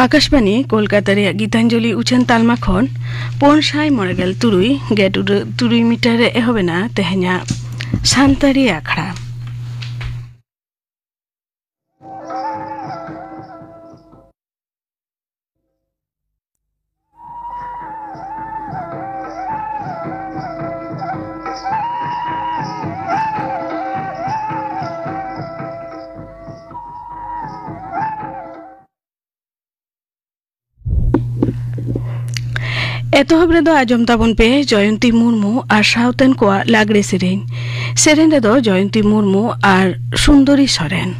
आकाशवाणी कोलकाता रे गीतांजलि उछन तालमा खन 593 मीटर रे एहबेना तेहना सानतारी आखड़ा एतहब रेदो आजम ताबन पे जयंती मुर्मू और साउतेन को लागड़े सेरेन रेदो जयंती मुर्मू और सुंदरी सोरेन।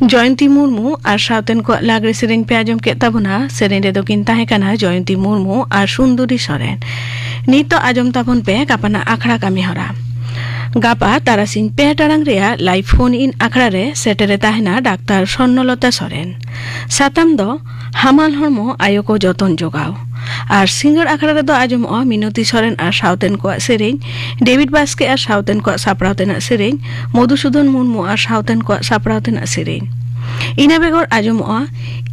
जयंती मुर्मू और साउतेन को लागड़े सेरेन पे आजम के तबना सेरेन रेदो किन ताहेकाना जयंती मुर्मू और सुंदरी सोरेन नितो आजम ताबन पे कापाना आखड़ा कामी हरा गापा तारासिन पे टारांग रेया लाइव फोन इन आखड़ा रे सेटेरे ताहेना डाक्तार स्वर्णलता सोरेन साताम दो हामाल हरमो आयो को जतन जोगाओ और सिंगर आखड़ा रेदो आजम मिनती सोरेन और साउतेन को सेरेन डेविड बास्के और साउतेन को सापड़ावतेना सेरेन मधुसूदन मुर्मू और साउतेन को सापड़ावतेना सेरेन इना बेगर आजम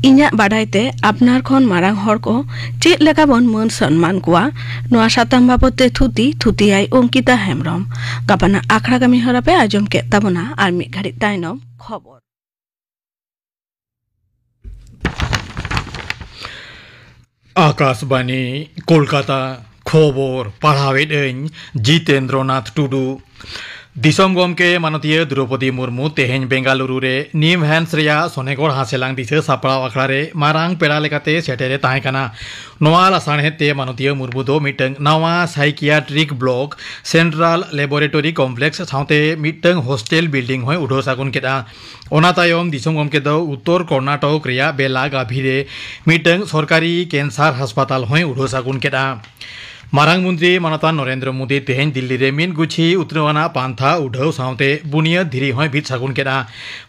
इना बाडाइते आपनार खन मारांग हर को चेक लेका बन मन सम्मान कुआ नोआ साताम बाबते थुती आई अंकिता हेमब्रम गापाना आखड़ा कामी हरा पे आजम के ताबना और मिद घाड़ी ताइनम खबर आकाशवाणी कोलकाता खबर पढ़ावेद जितेंद्रनाथ टुडू दिसम गमके मानतीय द्रौपदी मुर्मू तेहेन बेंगालुरु रे निम हैंस रेया सोनेगढ़ हासेलांग दिसे सापड़ाव आखड़ा रे मारांग पेड़ा लेकाते सेटेरे ताहेकाना नोआ लासाणहेते मानतीय मुर्मू दो मिटंग नवा psychiatric block central laboratory complex साउते मिटंग हॉस्टेल बिल्डिंग होय उडो सागुन केदा ओना तायम दिसम गमके दो उत्तर कर्नाटक रेया बेला गाभिरे मिटंग सरकारी कैंसर हासपाताल होय उडो सागुन केदा मारांग मंत्री मानतान नरेंद्र मोदी तेहें दिल्ली रे मिन गुछी उतरवाना पांथा उठाव साउते बुनिया धीरी हय बित सागुन केदा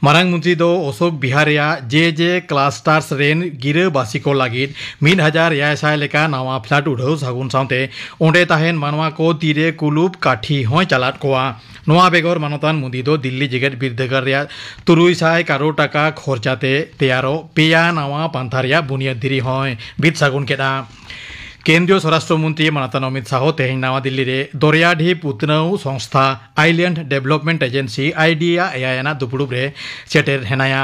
मारांग मंत्री दो अशोक बिहार या जे क्लास्टर्स रेन गिरे बासी को लागित 1000 लेका नवा फ्लैट उठाव सागुन साउते ओंडे ताहेन मानवा को तीरे कुलुप काठी हय चालात कोआ नवा बेगर मानतान मोदी दो दिल्ली जेगेट बिरदगार रे 300 करोड़ टाका खर्चाते तैयारो पेया नवा पांथा रे बुनिया धीरी हय बित सागुन केदा केंद्रीय स्वराष्ट्र मंत्री मानतान अमित शाह तेहें नवा दिल्ली रे दरियाढीप उतनाव संस्था आइलैंड डेवलपमेंट एजेंसी आईडिया एयाना दुपुड़ुब रे सेटेर हेनाया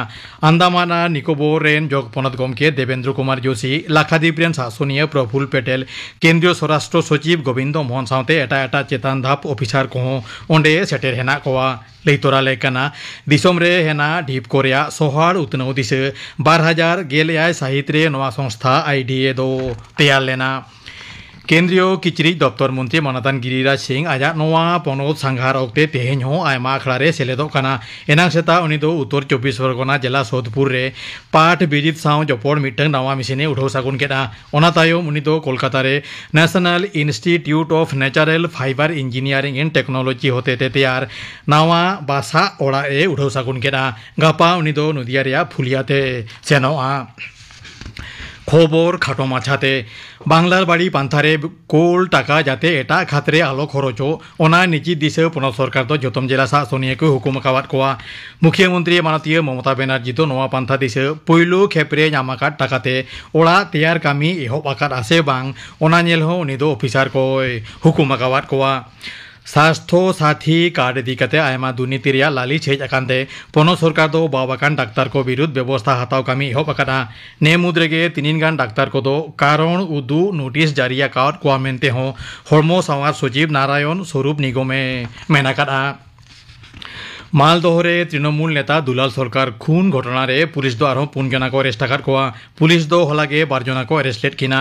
अंदामान निकोबर रेन जग पनत गमके देवेंद्र कुमार जोशी लाक्षाद्वीप रेन शासनीय प्रफुल्ल पटेल केंद्रीय स्वराष्ट्र सचिव गोविंद मोहन साउते एटा चेतान धाप ऑफिसर को ओंडे सेटेर हेना कोआ लैतरा लेकाना दिसोम रे हेना ढीप कोरिया सोहाड़ उतनाव दिस 2011 साहित रे नवा संस्था आईडीए दो तैयार लेना केंद्रीय किचरिज दफ्तर मंत्री मानतान गिरिराज सिंह आजा नवा पनोत सांघार ओक्ते तेहें हो आयमा आखड़ा रे सेलेदोग काना एनांग सेता उनी दो उत्तर 24 परगना जिला सोदपुर रे पाठ बिजित साव जपड़ मिटंग नवा मिसिने उठाव सागुन केदा ओना तायम उनी दो कोलकाता रे national institute of natural fibre engineering and technology होते ते तैयार नवा बासा ओड़ा ए उठाव सागुन केदा गापा उनी दो नदिया रे फुलियाते सेनोआ खबर खाटो माछाते बांगलार बाड़ी पांथारे कोल टाका जाते एटा खातरे आलो खरचो ओना निजी दिशे पनत सरकार दो जतम जिला शासनीय को हुकुम कावात कोआ मुख्यमंत्री मानतीय ममता बनर्जी दो नवा पांथा दिशे पयलो खेपरे नामाकात टाकाते ओड़ा तैयार कामी एहब आकात आसे बांग ओना नेल हो उनी दो ऑफिसर को हुकुम कावात कोआ स्वास्थ्य साथी कार्ड दिकते आयमा दुर्नीति रिया लालिच हेज अकानते पनत सरकार दो बाबाकान डाक्तार को विरुद्ध व्यवस्था हताव कामी एहब अकाना ने मुद्रेगे तीनिन गान डाक्तार को दो कारण उदू नोटिस जारी अकाउट कोआ मेनते हो हड़मो संवाद सचिव नारायण स्वरूप निगमे मेनाकादा मालदह तृणमूल नेता दुलाल सरकार खून घटना रे पुलिस दो आरो 5 जना को अरेस्ट आकाद कोआ पुलिस दो हलागे 12 जना को अरेस्ट लेट किना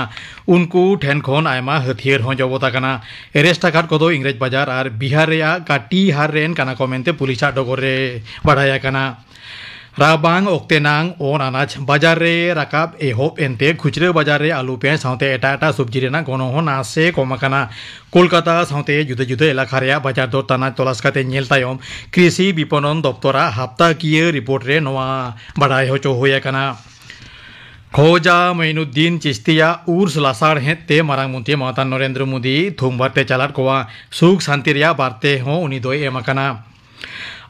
उनको ठेन खन आयमा हथियार हो जबता कना अरेस्ट आकाद को दो इंग्रेज बाजार और बिहार रे काटी हार रेन काना को मेनते पुलिस डगर रे बढ़ाया कना राबांग ओक्तेनांग ओन अनाज बाजार रे राकाब एहोब एनते खुचरे बाजार रे आलू पेंच साउते एटा सब्जी रेना गनो हो नासे कमाकाना कोलकाता साउते जुदे जुदे इलाका रे बाजार दर ताना तलाश काते नेल तायम कृषि विपणन दफ्तरा हप्ताकीय रिपोर्ट रे नवा बढ़ाई होचो होया कना खोजा मोइनुद्दीन चिश्तिया उर्स लासाड़ हेते मारांग मंत्री मानतान नरेंद्र मोदी थुमबारते चालाट कोआ सुख शांति रिया बारते हो उनी दोय एमाकाना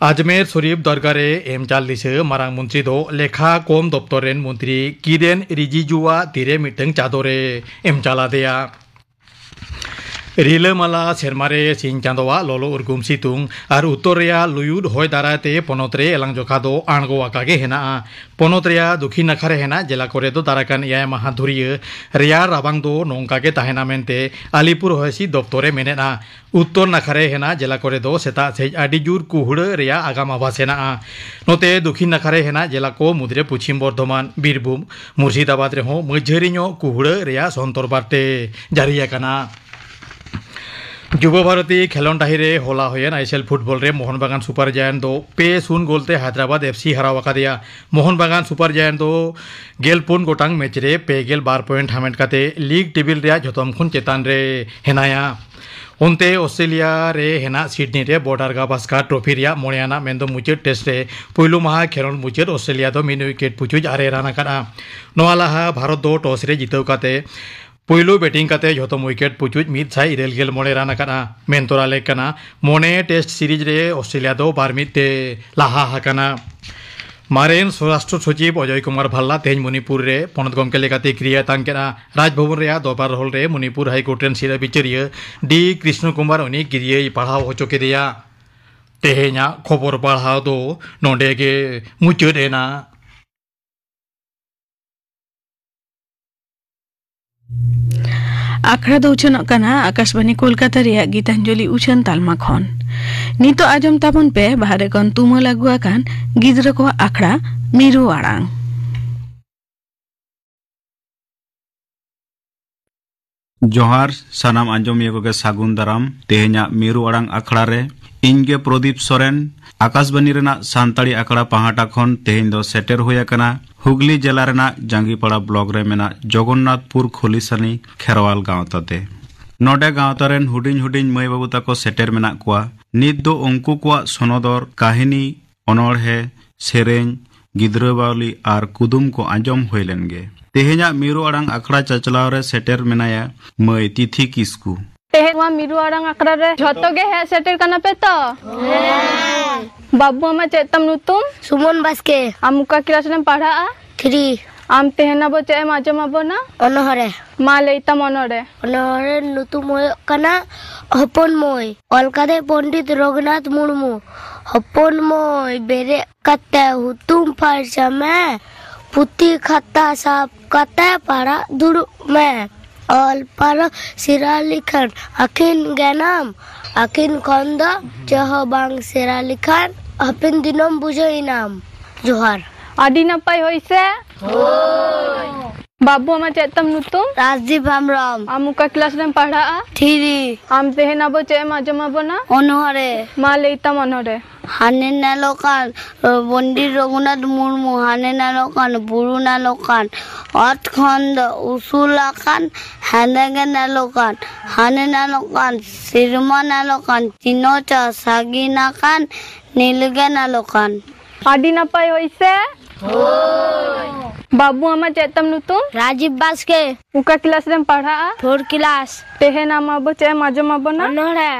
अजमेर शरीफ दरगाह रे एम चाल दिसे मारांग मंत्री दो लेखा कम दफ्तर रेन मंत्री किरेन रिजिजुआ तीरे मिटंग चादोरे एम चाला देया रिलामाला सेरमारे सिंह चांदोआ लोलो उर्गुम सितुंग और उत्तर रेया लुयुद होय दाराते पनत रे एलांग जोखा दो आणगो आकागे हेना पनत रेया दक्षिण नाखा रे हेना जिला कोरे दो दाराकान एयाय माहा धुरिये रेया राबांग दो नोंकागे ताहेना मेनते आलिपुर हसी दफ्तरे मेनेना उत्तर नाखा रे हेना जिला कोरे दो सेता सेज आडी जुर कुहुड़ रेया आगाम आभास हेना नोते दक्षिण नाखा रे हेना जिला को मुद्रे पश्चिम बर्धमान बीरभूम मुर्शिदाबाद रे हो मझरिño कुहुड़ रेया संतर बारते जारी आकाना युव भारती खेलोन डाहिरे होला होयन आईएसएल फुटबॉल रे मोहन बागान सुपर जायंट दो 5-0 गोलते हैदराबाद एफसी हराव अकादिया मोहन बागान सुपर जायंट दो 14 गोटांग मैच रे 12 पॉइंट हामेट काते लीग टेबिल रे जतम खुन चेतान रे हेनाया उनते ऑस्ट्रेलिया रे हेना सिडनी रे बॉर्डर गावस्कर ट्रॉफी रिया मोड़ियाना मेंदो मुचाद टेस्ट रे पुइलु माहा खेलोन मुचाद ऑस्ट्रेलिया दो 1 विकेट पुचुज आरे राना कादा नोआलाहा भारत दो टॉस रे जितव काते पुइलु बैटिंग काते जतम विकेट पुचुज 100 मोड़े राना काना मेनतोरा लेकना मोने टेस्ट सीरीज रे ऑस्ट्रेलिया दो बारमिते लाहा हाकाना मारेन स्वराष्ट्र सचिव अजय कुमार भल्ला तेज मणिपुर रे पनत गमके लेकाते क्रिया तांकेना राजभवन रे दरबार हॉल रे मणिपुर हाईकोर्ट रेन सिरा बिचारिया डी कृष्ण कुमार उनी गिरिये पढ़ाव होचो केदिया तेहेना खबर पढ़ाव दो नोंडेगे मुचादेना आखड़ा दो उछन कना आकाशवाणी कोलकाता रे गीतांजलि उछन तालमा खन नितो आजम ताबन पे बाहरे कन तुम लागुआ कान गिद्र को आखड़ा मिरु आड़ांग जोहार सानाम आंजोमिया को सागुन दाराम तेहेना मिरु आड़ांग आखड़ा रे इनगे प्रदीप सोरेन आकाशवाणी रेना सानताड़ी आखड़ा पहाटा खन तेहेन दो सेटेर होया कना हुगली जिला रेना जांगीपाड़ा ब्लॉक रे मेना जगन्नाथपुर खोलिसानी खेरवाल गांव ताते नोडे गावतारेन हुडिंग हुडिंग मई बाबू ताको सेटेर मेना कुआ नित दो उनकू कुआ सोनोदर काहिनी अनोढ़े सेरेñ गिद्रा बावली आर कुदुम को आंजम होइलेनगे तेहेजा मीरू अड़ांग अखड़ा चचलाव रे सेटेर मेनाया मई तिथि किस्कू तेहेवा मीरू अड़ांग अखड़ा रे झोतो गे हे सेटेर कना पे तो बाबू आमा चेतम नुतुम सुमन बास्के आमुका क्लास रे पढ़ा 3 आम तेहना बो चे माजम आबोना अनहरे मा लेता मनोरे अनहरे नुतुम कना हपन मोय अलकादे पंडित रघुनाथ मुर्मू हपन मोय बेरे कते हुतुम फारसा में पुती खाता साफ कते पारा दुड़ में ऑल पर सिरा लिखन अखिन गनाम अखिन खंद जह बांग सिरा लिखन हपिन दिनम बुझो इनाम जोहार आदि नपाय होइसे बाबू आमा चेतम नुतुम राजदीप हेम्ब्रम आमुका क्लास रे पढ़ा 3 आम तेहना बो चे माजम आबोना अनहरे मा लेता मनोरे हाने नालोकान पंडित रघुनाथ मुर्मू हाने नालोकान बुरु नालोकान अट खंड उसूलाकान हानेगे नालोकान हाने नालोकान सिरमा नालोकान चिनोचा सागिनाकान नीलगे नालोकान आदि नपाय होइसे बाबू आमा चेतम नुतुम राजीव बास्के उका क्लास रे पढ़ा 4 क्लास तेहेना मा बो चे माजम आबोना अनहरे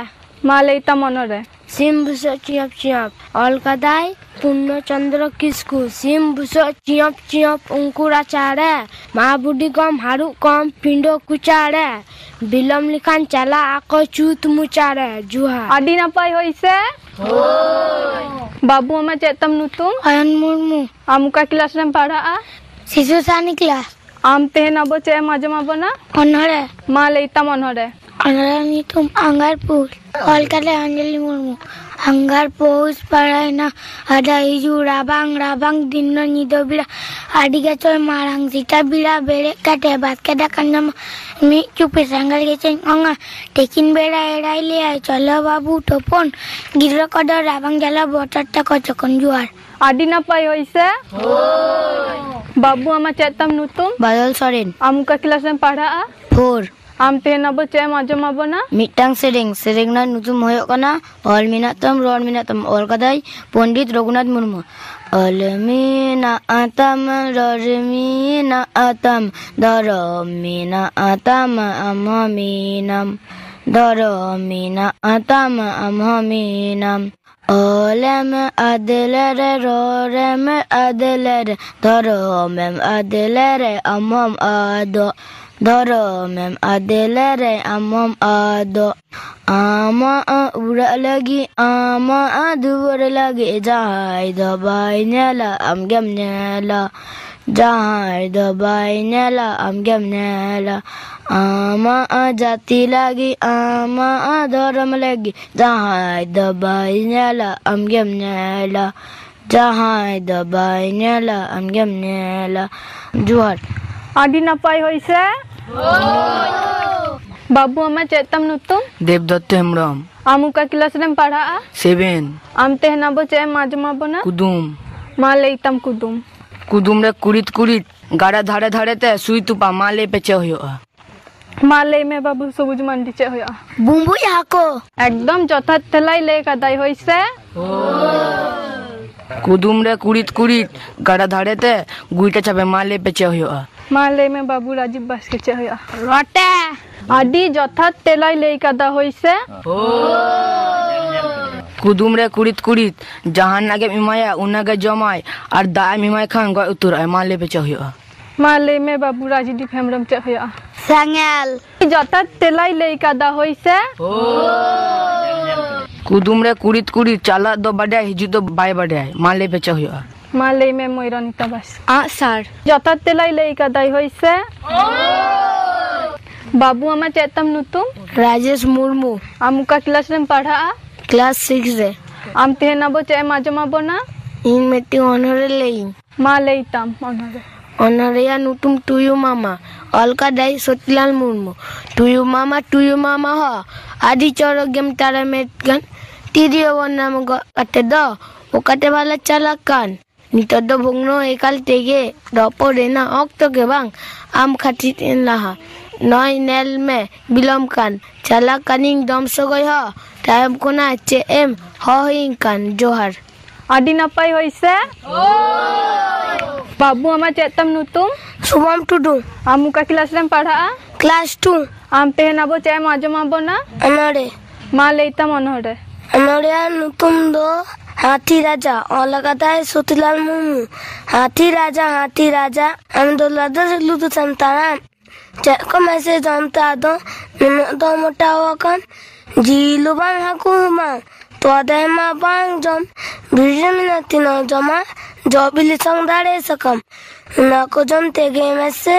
मा लेता मनोरे सिम भुसो चियप चियप अलकादाई पूर्ण चंद्र किस्कू सिम भुसो चियप चियप अंकुरा चाड़े माँ बुढ़ी कम हारू कम पिंडो कुचाड़े बिलम लिखान चला आको चूत मुचाड़े जुहा आदि नपाय होइसे बाबू आमा चेतम नुतुम अयन मुर्मू आमुका क्लास रे पढ़ा शिशु सानी क्लास आम तेहना बो चे माजम आबोना अनहरे मा लेता मनोरे अनहरे तुम अंगारपुर अलकादे अंजलि मुर्मू अंगार पोस पढ़ाई ना ada hiju rabang rabang dinno nido bira adiga coy marang sita bira bere kate bat kada kanam mi chupe sangal geceng anga tekin bera erai le ay chalo babu topon gira kada rabang jala botar ta kocokon juar आदि नपाय होइसे बाबू आमा चेतम नुतुम badal soren आमुका class रे पढ़ा 4 आम तेहना बो चे माजम आबोना मिटang sering na nutum hoyok kana all minatam rod minatam all kadai pandit raghunath murmu all mina atam rormina atam daromina atam amaminam daromina atam amaminam Olem adilere rorem adilere daromem adilere amam ado daromem adilere amam ado ama ura lagi ama adur lagi jahai dabai nyala amgam nyala jahai dabai nyala amgam nyala ama jati lagi ama dharam lagi jahai dabai nyala amgam nyala jahai dabai nyala amgam nyala juar आदि नपाय होइसे बाबू आमा चेतम नुतुम Devdutt Hembrom आमुका class रे पढ़ा 7 आम तेहना बो चे माजम आबोना कुदुम मा लेतम कुदुम कुदुम रे कुड़ित कुड़ित गाड़ा धारे धारे ते सुई तुपा माले पेचे होयोआ माले में बाबू सबुज मंडी चे होया bumbu yako एकदम चौथा तलाई ले कदाई होइसे कुदुम रे कुड़ित कुड़ित गाड़ा धारे ते गुइटा छापे माले पेचे होयोआ माले में बाबू राजीव बास के चे होया rote आदि चौथा तलाई ले कदा होइसे कुदुम रे कुड़ित कुड़ित जहान नागे मिमाया उनागे जमाय और दाय मिमाय खान गय उतुर माले पेचे होयोआ माले में बाबू राजीव हेम्ब्रम चे होया sangel चौथा तलाई ले कदा होइसे कुदुम रे कुड़ित कुड़ित चाला दो बड़े हिजु तो बाय बड़े माले पेचे होयोआ माले में मोइरनिता बस sar चौथा तलाई ले कदाई होइसे बाबू आमा चेतम नुतुम rajesh murmu आमुका क्लास रे पढ़ा class 6 re आम तेहना बो चे माजम आबोना in meti honore lein मा लेतम मनोरे Honorea nutum tuyu mama alka dai sotilal murmu tuyu mama ha adi choro gem tara metgan tidio wanam go ate do okate bala chalakan nitodo bungno ekal tege dopo dena okto ke bang am khatit in laha नय nail में बिलम कान चला cunning दम सगय ह time कोना चे M हिंग कान जोहार आदि नपाय होइसे बाबू आमा चेतम नुतुम शुभम टुडू आम मुका क्लास रेम पढ़ा क्लास 2 आम तेहन आबो चे आजमा बोना अनरे मा लेता मनोरे अनरे नुतुम दो हाथी राजा अलगता है सुतलाल मुमु हाथी राजा हम दो लदा लुतु संतान चको मैसेज जानता दो दो मोटा वकन जीलु बांग हाकु मां तो आदे मा बांग जम भिजन नती न जमा जॉबिल संगदारे सकम ना को जम ते गेम से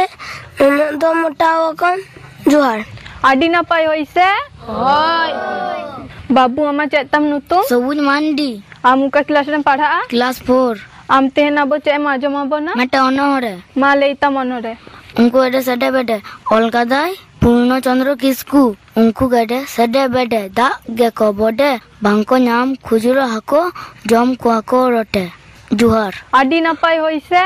दो मोटा वकन जोहार आदि नपाय होइसे होय बाबू आमा चेतम नुतुम सबुज मांडी आम मुका क्लास रेम पढ़ा क्लास 4 आम तेहन आबो चे आजमा बोना मटे अनहरे मा लेता मनोरे उनको एडे सडे बेडे अलकादाय पूर्ण चंद्र किसकू उनको गडे सडे बेडे दा गेको बोडे बांको नाम खुजुरो हाको जम को रोटे जुहार आदि नपाय होइसे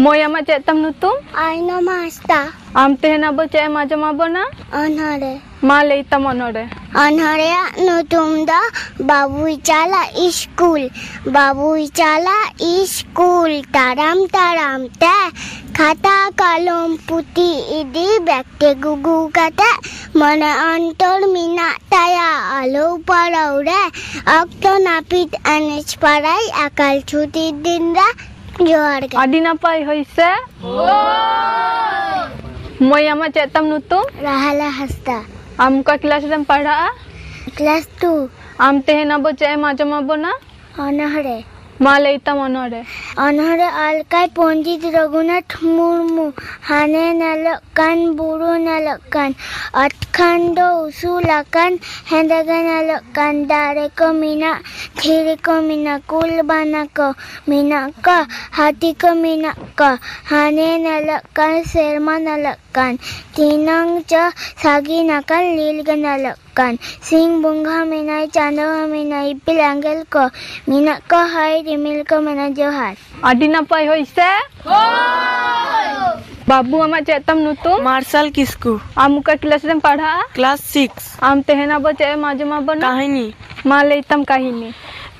मोय आमा चेतम नुतुम आइनो मास्ता आम तेहन आबो चे आजमा बोना अनहरे मा लेता मनोरे अनहरे नुतुम दा बाबू चाला स्कूल ताराम ते खाता कलम पुती इदी बैगते गुगु कते मने अंतर मिना ताया आलो पड़ाउरे अक्तो नापित अनेच पढ़ाई अकाल छुट्टी दिन रा जोहार आदि नपाय होइसे मोय आमा चेतम नुतुम राहला हस्ता आम मुका क्लास रेम पढ़ा क्लास 2 आम तेहन आबो चे आजमा बोना अनहरे मा लेता मनोरे अनहरे अलकाय पंडित रघुनाथ मुर्मू हाने नलकान बुरु नलकान अटखंडो उसूलकान हेंदगा नलकान दारे को मीना थीरे को मीना कुल बना को मीना का हाथी को मीना का हाने नलकान शर्मा नलकान तीनंग च सागी नकल लीलगा नलकान सिंह बुंगा मीनाई चांदवा मीनाई पिलांगल को मीना को हाय रिमिल को मीना जोहार आदि नपाय होइसे बाबू आमा चेतम नुतुम मार्शल किसकू आम मुका क्लास रेम पढ़ा क्लास 6 आम तेहन आबो चे आजमा बोना काहिनी मा लेतम काहिनी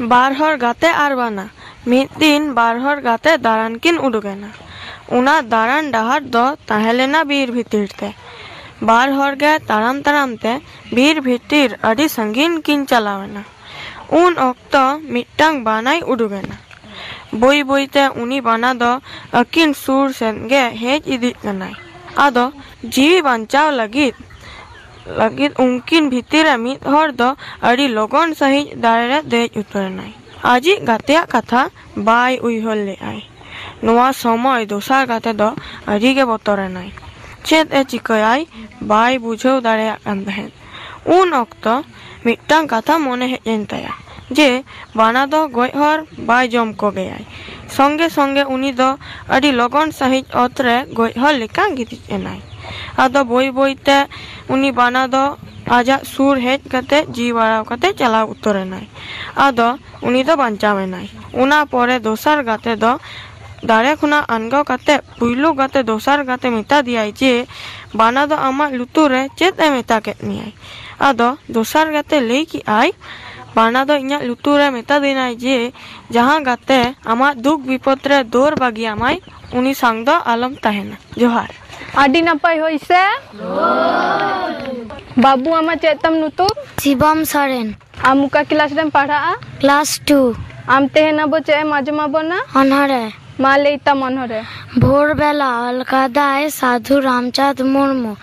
बार हर गाते आरबाना मिद दिन बार हर गाते दारान किन उडुगेना उना दारान डहार दो ताहेलेना बीर भितिर ते बार हर गे ताराम ते बीर भितिर अडी संगीन किन चलावेना उन ऑक्तो मिट्टांग बानाई उडुगेना बोई बोईते उनी बाना दो अकिन सूर सेनगे हेज इदित कनाई आदो जीवी बांचाव लगित उनकिन भितिरे मिद हर दो अडी लोगन सहित दारे देज उतरनाई आजी गातेया कथा बाय उइहर लेआई नोआ समय दोसार गाते दो अडी गे बतरेनाई चेद ए चिकायाई बाय बुझाव दाड़ेया कान तहेन उन ऑक्तो मिट्टांग कथा मने हेजेन ताया जे बाना दो गoj हर बाय जम को गयाई संगे संगे उनी दो अडी लगन सहित अतरे गoj हर लेका गिति एनाई आदो बोई बोईते उनी बाना दो आजा सुर हेज कते जी वाराव कते चलाव उतरेनाई आदो उनी दो बांचावेनाई उना परे दोसार गाते दो दाड़े खुना अनगो कते पुइलु गाते दोसार गाते मेता दियाई जे बाना दो आमा लुतुरे चेत ए मेता केतनियाई आदो दोसार गाते लेई की आई बाना दो इन्या लुतुरे मेता दिनाई जे जहां गाते आमा दुख विपद रे दोर बागी आमाई उनी सांग दो आलम ताहेना जोहार आदि नपाय होइसे बाबू आमा चेतम नुतुम शिवम सोरेन आम मुका क्लास रेम पढ़ा क्लास 2 आम तेहन आबो चे आजमा बोना अनहरे मा लेता मनोरे भोर बेला अलकादाय साधु रामचाँद मुर्मू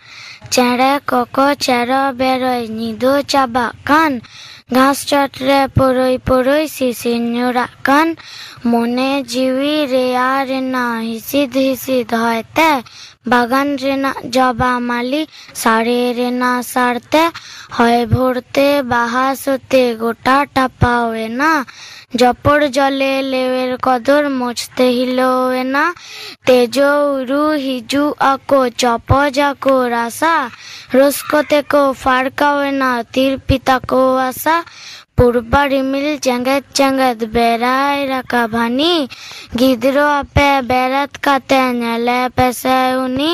चेड़े कोको चेरो बेरोय निदो चाबा कान घास चटरे पोरोई सिसिर न्यूरा कान मोने जीवी रेया रेना हिसिद होते बागान रेना जबा माली सारे रेना सारते हय भोरते बाहा सोते गोटा टापावे ना जपड़ जले लेवेर कदर मोचते हिलोवे ना तेजो उरु हिजु आको चप जाको रासा रोस्कोते को फाड़कावे ना तीर पिता को आसा Purba rimil jangat jangat berai rakabhani gidro ape berat kate nyale pese uni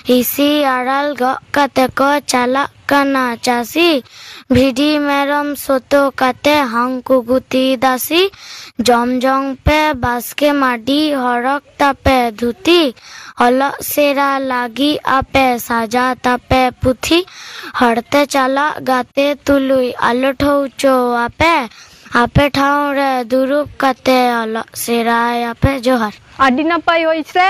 isi aral go kate ko chalak kana chasi bhidi merom soto kate hangku guti dasi jom jong pe baske madi horok tape dhuti olok sera lagi ape saja tape puthi harte chala gate tului alotho cho ape ठाव रे दुरुप कते olok sera ape johar Adi napai hoise?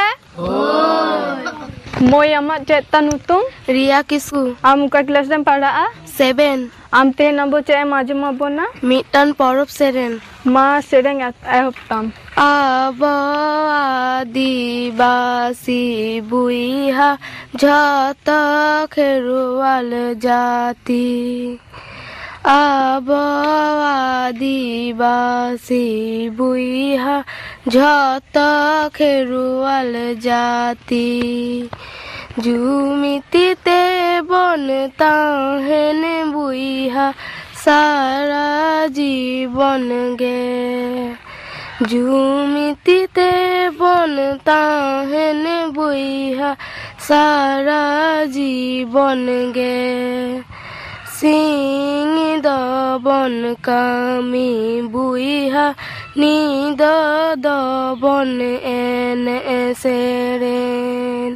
Moi amat cek tanutung? Ria Kisku. Am muka kelas dan pada 7. Am teh nabo cek majum abona? Mitan porop seren. Ma sereng ahoptam. Aba adibasi buiha jata kherual jati. Aba adibasi buiha jata kherual jati. Jumiti te bonta hen buiha sara जीवन गे झूमिति ते बनता है ने बुइहा सारा जीवन गे सिंह दबन कामी बुइहा नीद दबन N एसेरेन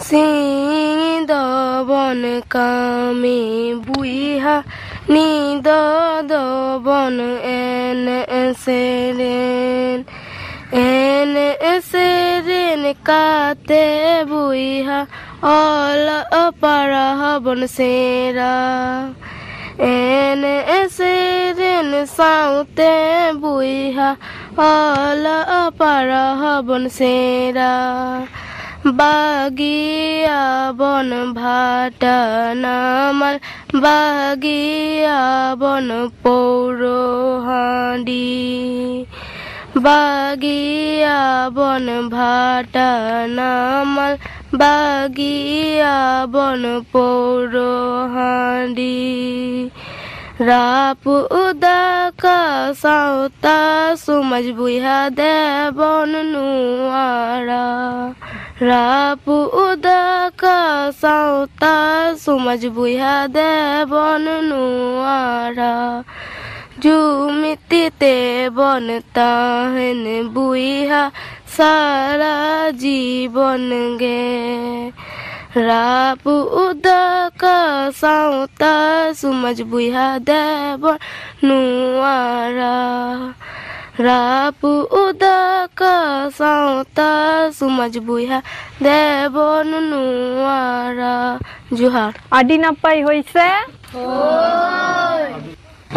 Singh दबन कामी बुइहा नीद दबन एन एसेरेन काते बुइहा ऑल अपरा बन सेरा एन एसेरेन साउते बुइहा ऑल अपरा बन सेरा बागिया बन भाटा नामल बागिया बन पौरो हांडी बागिया बन भाटा नामल बागिया बन पौरो हांडी राप उदाका साउता सुमज बुइहा दे बन नुआरा राप उदाका साउता सुमज बुइहा दे बन नुआरा जुमिति ते बनता हन बुइहा सारा जीवन गे राप उदाका साउता सुमज बुइहा दे बन नुआरा राप उदाका साउता सुमज बुइहा दे बन नुआरा जोहार Adi napai hoise?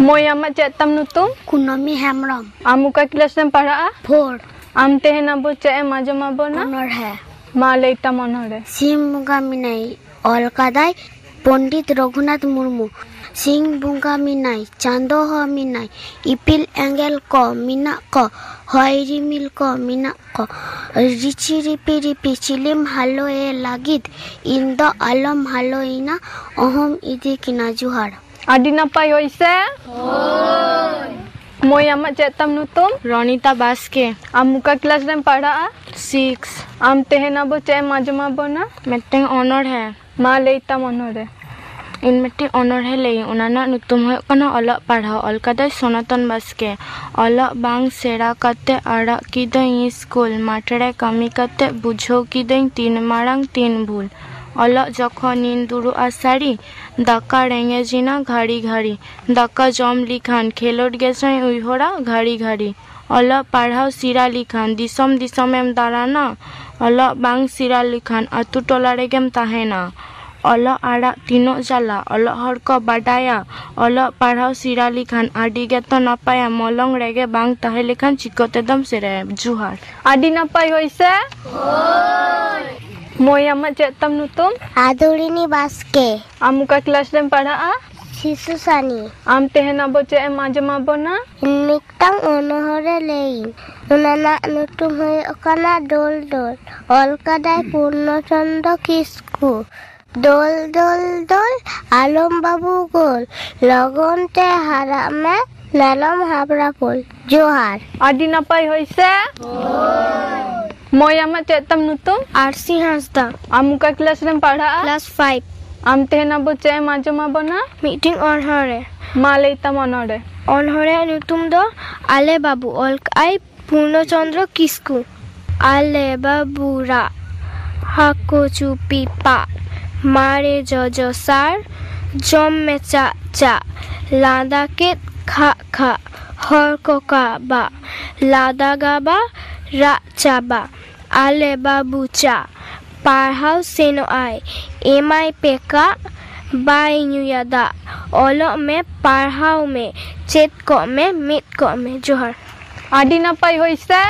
Moi amat cek tam nutung? Kunomi Hemram Am muka kelas dan pada 4 Am teh nabo cek majum abona? honor hai Ma leita monore. Singh Bunga Minai अलकादाई Pandit Raghunath Murmu Singh Bunga Minai Chando हो मिनाई इपिल एंगल को मिना को हयरी मिल को मिना को रिची रिपी रिपी चिलिम हालो ए लागित इंदो आलम हालो इना अहम इदी किना जुहार Adi napai hoise? Moi amat cek tam nutung? Ronita Baske. Am muka kelas dan pada 6. Am teh nabo cek majum abona? Metteng honor hai Ma leita monore. इन मिट्टी ऑनर है ले उनाना नुतुम है कना अलग पढ़ाओ अलकदा सोनातन बास्के अलग बांग सेरा कते आड़ा की दई स्कूल माटरे कमी कते बुझो की दई 3 मारांग 3 भूल अलग जखन नींद दुरु आसारी दाका रेंगे जिना घाड़ी घाड़ी दाका जम लिखान खेलोट गेसई उइहोरा घाड़ी घाड़ी अलग पढ़ाओ सिरा लिखान दिसम दिसम एम दाराना अलग बांग सिरा लिखान अतु टोला रेगेम ताहेना अलग आड़ा तीनो जाला अलग हर को बाडाया अलग पढ़ाओ सिरा लिखान आडी गे तो नापाया मलंग रेगे बांग ताहे लिखान चिकोते दम सेरे जुहार Adi napai hoise? Moi amat cek tam nutung? आदुरिनी Baske Am muka kelas dan pada शिशु सानी Am teh nabo cek majum abona? मिक्तंग ओनहरे लेइन उनाना नुतुम है कना डोल डोल अलकादाई पूर्णचंद्र किस्कू डोल डोल डोल आलम बाबू गोल लगन ते हारा में Nalam Habrapol. Johar. Adi napai hoise? Moi ama cetam nutum? Arsi Hasda. Amuka kelas rem pada? Class 5. Am tehna bo cem majom abona? Meeting on her. Malay tamonore. On her nutum do Ale Babu Olkai Purno Chandra Kisku. Ale Babu Ra. Hako Chupi Pa. Mare Jojo Sar. Jom me cha cha. Lada kit kha kha. Hor ko ka ba. Lada ga ba. Ra cha ba. Ale Babu cha. Parhau seno ai. Emai peka. Bai nyuyada. Olo me parhau me. Chet ko me. Mit ko me. Johar. Adi napai hoise?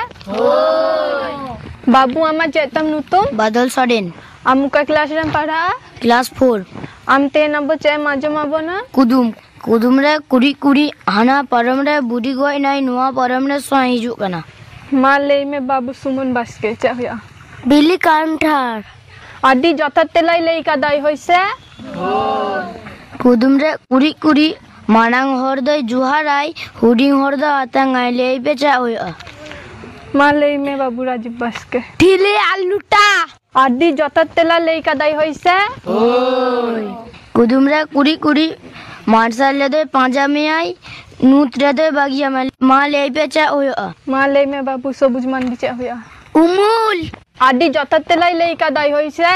Babu ama cetam nutum? Badal Soden. Amuka kelas rem pada? Class 4. Am tehna bo cem majom abona? Kudum. Kudum re kuri kuri. Hana param re budi goi nai nuwa param re soa hijuk kana. Malay me babu sumun baske cahya. Billy Kanthar. Adi jotat telai lei kadai hoise? Kudum re kuri kuri. Manang hordai juharai. Huding horda atangai lei becha hoya. Malay me babu Rajiv baske. Thile aluta. Adi jotat tela lei kadai hoise? Kudum re kuri kuri. Marsal le doi panja me ai. Nut re doi bagia ma lei becha hoya. Malay me babu sobuj mandi cahya. Umul. Adi jotat telai lei kadai hoise?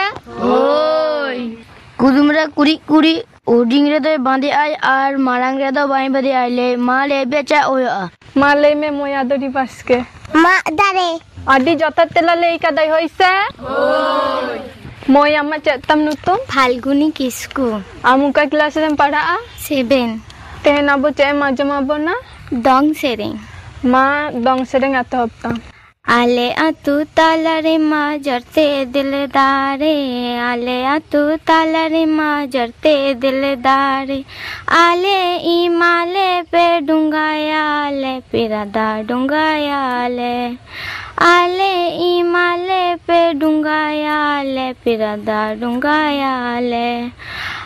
Kudum re kuri kuri. Huding re doi bande ai ar marang re doi bai bade ai le ma lei becha hoya. Malay me moyadori baske. Ma dare. Adi jotat tela lei kadai hoise? Moi ama cetam nutum? Falguni Kisku. Amuka kelas rem pada? 7. Tehna bo cem majom abona? Dong Sereng. Ma dong sereng atop tam. Ale atu talare ma jarte diledare. Ale atu talare ma jarte diledare. Ale imale pe dungaya le pirada dungaya le. Ale imale pe dungaya le pirada dungaya le.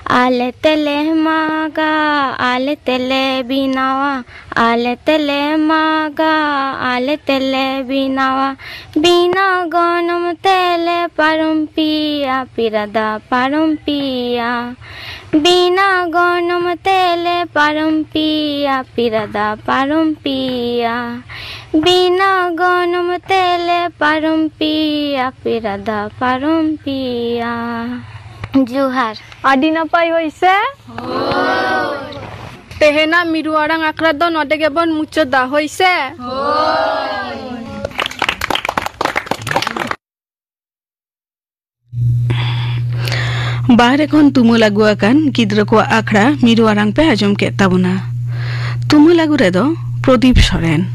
Ale tele maga, ale tele binawa, ale tele maga, ale tele binawa, bina gonam tele parumpia, pirada parumpia, bina gonam tele parumpia, pirada parumpia, bina gonam tele parumpia, pirada parumpia. Johar. Adi napai hoise? Tehena miru arang akra do node gebon mucho da hoise? Bahre kon tumu lagu akan gidra ko akhra miru arang pe ajom ke tabuna. Tumu lagu redo Prodip Soren.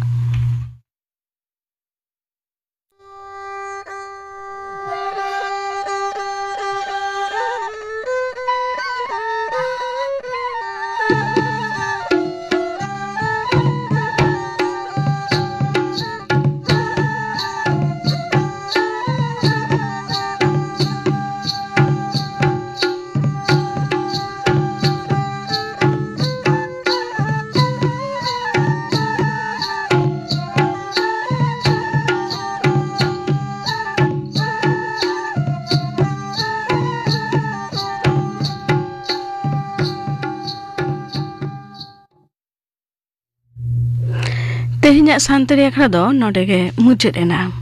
Tehnya santri akhra do node ge mujud ena.